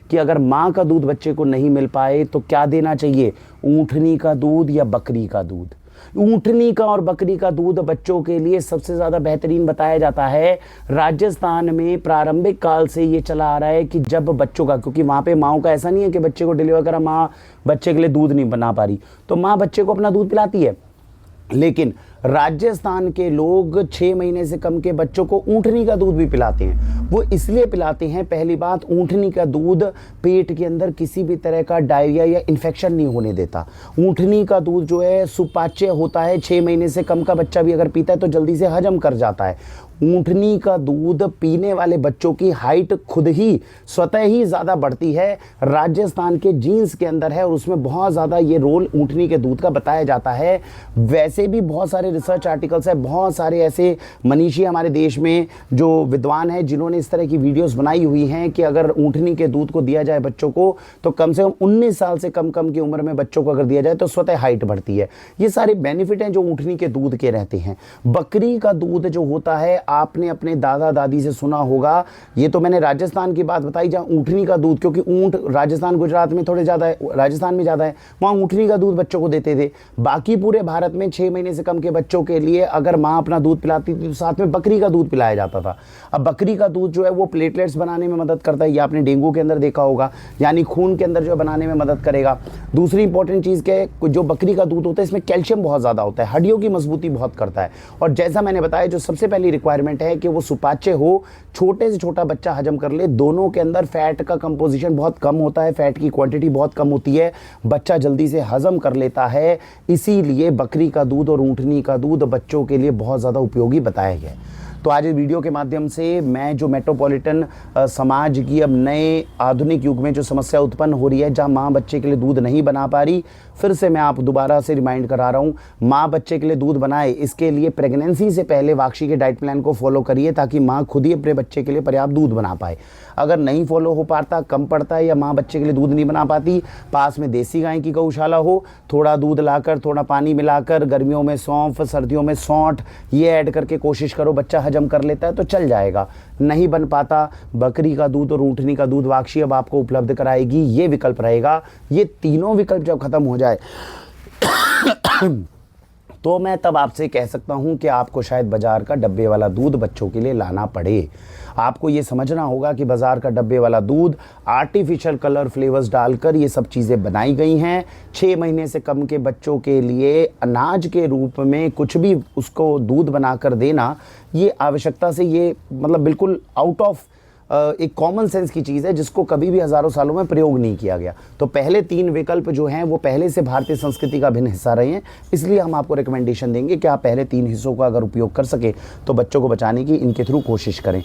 कि अगर माँ का दूध बच्चे को नहीं मिल पाए तो क्या देना चाहिए, ऊँटनी का दूध या बकरी का दूध। ऊँटनी का और बकरी का दूध बच्चों के लिए सबसे ज़्यादा बेहतरीन बताया जाता है। राजस्थान में प्रारंभिक काल से ये चला आ रहा है कि जब बच्चों का, क्योंकि वहाँ पे माँओं का ऐसा नहीं है कि बच्चे को डिलीवर करा, माँ बच्चे के लिए दूध नहीं बना पा रही, तो माँ बच्चे को अपना दूध पिलाती है। लेकिन राजस्थान के लोग 6 महीने से कम के बच्चों को ऊँटनी का दूध भी पिलाते हैं। वो इसलिए पिलाते हैं, पहली बात, ऊँटनी का दूध पेट के अंदर किसी भी तरह का डायरिया या इन्फेक्शन नहीं होने देता। ऊँटनी का दूध जो है सुपाच्य होता है, 6 महीने से कम का बच्चा भी अगर पीता है तो जल्दी से हजम कर जाता है। ऊँटनी का दूध पीने वाले बच्चों की हाइट खुद ही स्वतः ही ज़्यादा बढ़ती है। राजस्थान के जीन्स के अंदर है और उसमें बहुत ज़्यादा ये रोल ऊँटनी के दूध का बताया जाता है। वैसे भी बहुत सारे रिसर्च आर्टिकल्स है, बहुत सारे ऐसे मनीषी हमारे देश में जो विद्वान हैं जिन्होंने इस तरह की वीडियोस बनाई हुई हैं कि अगर ऊँटनी के दूध को दिया जाए बच्चों को तो कम से कम 19 साल से कम की उम्र में बच्चों को अगर दिया जाए तो स्वतः हाइट बढ़ती है। ये सारे बेनिफिट हैं जो ऊँटनी के दूध के रहते हैं। बकरी का दूध जो होता है, आपने अपने दादा दादी से सुना होगा, ये तो मैंने राजस्थान की बात बताई जहाँ ऊँटनी का दूध, क्योंकि ऊँट राजस्थान गुजरात में थोड़े ज़्यादा है, राजस्थान में ज़्यादा है, वहाँ ऊँटनी का दूध बच्चों को देते थे। बाकी पूरे भारत में 6 महीने से कम के बच्चों के लिए अगर माँ अपना दूध पिलाती थी तो साथ में बकरी का दूध पिलाया जाता था। अब बकरी का दूध जो है वो प्लेटलेट्स बनाने में मदद करता है, ये आपने डेंगू के अंदर देखा होगा, यानी खून के अंदर जो बनाने में मदद करेगा। दूसरी इंपॉर्टेंट चीज़ क्या है, जो बकरी का दूध होता है इसमें कैल्शियम बहुत ज़्यादा होता है, हड्डियों की मजबूती बहुत करता है। और जैसा मैंने बताया, जो सबसे पहली रिक्वायरमेंट है कि वो सुपाच्य हो, छोटे से छोटा बच्चा हजम कर ले। दोनों के अंदर फैट का कंपोजिशन बहुत कम होता है, फैट की क्वांटिटी बहुत कम होती है, बच्चा जल्दी से हजम कर लेता है। इसीलिए बकरी का दूध और ऊँटनी का दूध बच्चों के लिए बहुत ज़्यादा उपयोगी बताया गया है। तो आज इस वीडियो के माध्यम से मैं जो मेट्रोपॉलिटन समाज की अब नए आधुनिक युग में जो समस्या उत्पन्न हो रही है, जहां माँ बच्चे के लिए दूध नहीं बना पा रही, फिर से मैं आप दोबारा से रिमाइंड करा रहा हूँ, माँ बच्चे के लिए दूध बनाए, इसके लिए प्रेगनेंसी से पहले वाक्षी के डाइट प्लान को फॉलो करिए ताकि माँ खुद ही अपने बच्चे के लिए पर्याप्त दूध बना पाए। अगर नहीं फॉलो हो पाता, कम पड़ता है या माँ बच्चे के लिए दूध नहीं बना पाती, पास में देसी गाय की गौशाला हो, थोड़ा दूध लाकर थोड़ा पानी मिलाकर, गर्मियों में सौंफ, सर्दियों में सौंठ, ये ऐड करके कोशिश करो, बच्चा हजम कर लेता है तो चल जाएगा। नहीं बन पाता, बकरी का दूध और ऊँटनी का दूध वाक्षी अब आपको उपलब्ध कराएगी, ये विकल्प रहेगा। ये तीनों विकल्प जब खत्म हो जाए तो मैं तब आपसे कह सकता हूं कि आपको शायद बाजार का डब्बे वाला दूध बच्चों के लिए लाना पड़े। आपको ये समझना होगा कि बाजार का डब्बे वाला दूध आर्टिफिशियल कलर फ्लेवर्स डालकर ये सब चीज़ें बनाई गई हैं। 6 महीने से कम के बच्चों के लिए अनाज के रूप में कुछ भी उसको दूध बनाकर देना, ये आवश्यकता से, ये मतलब बिल्कुल आउट ऑफ एक कॉमन सेंस की चीज़ है जिसको कभी भी हज़ारों सालों में प्रयोग नहीं किया गया। तो पहले 3 विकल्प जो हैं वो पहले से भारतीय संस्कृति का भिन्न हिस्सा रहे हैं, इसलिए हम आपको रिकमेंडेशन देंगे कि आप पहले 3 हिस्सों का अगर उपयोग कर सके तो बच्चों को बचाने की इनके थ्रू कोशिश करें।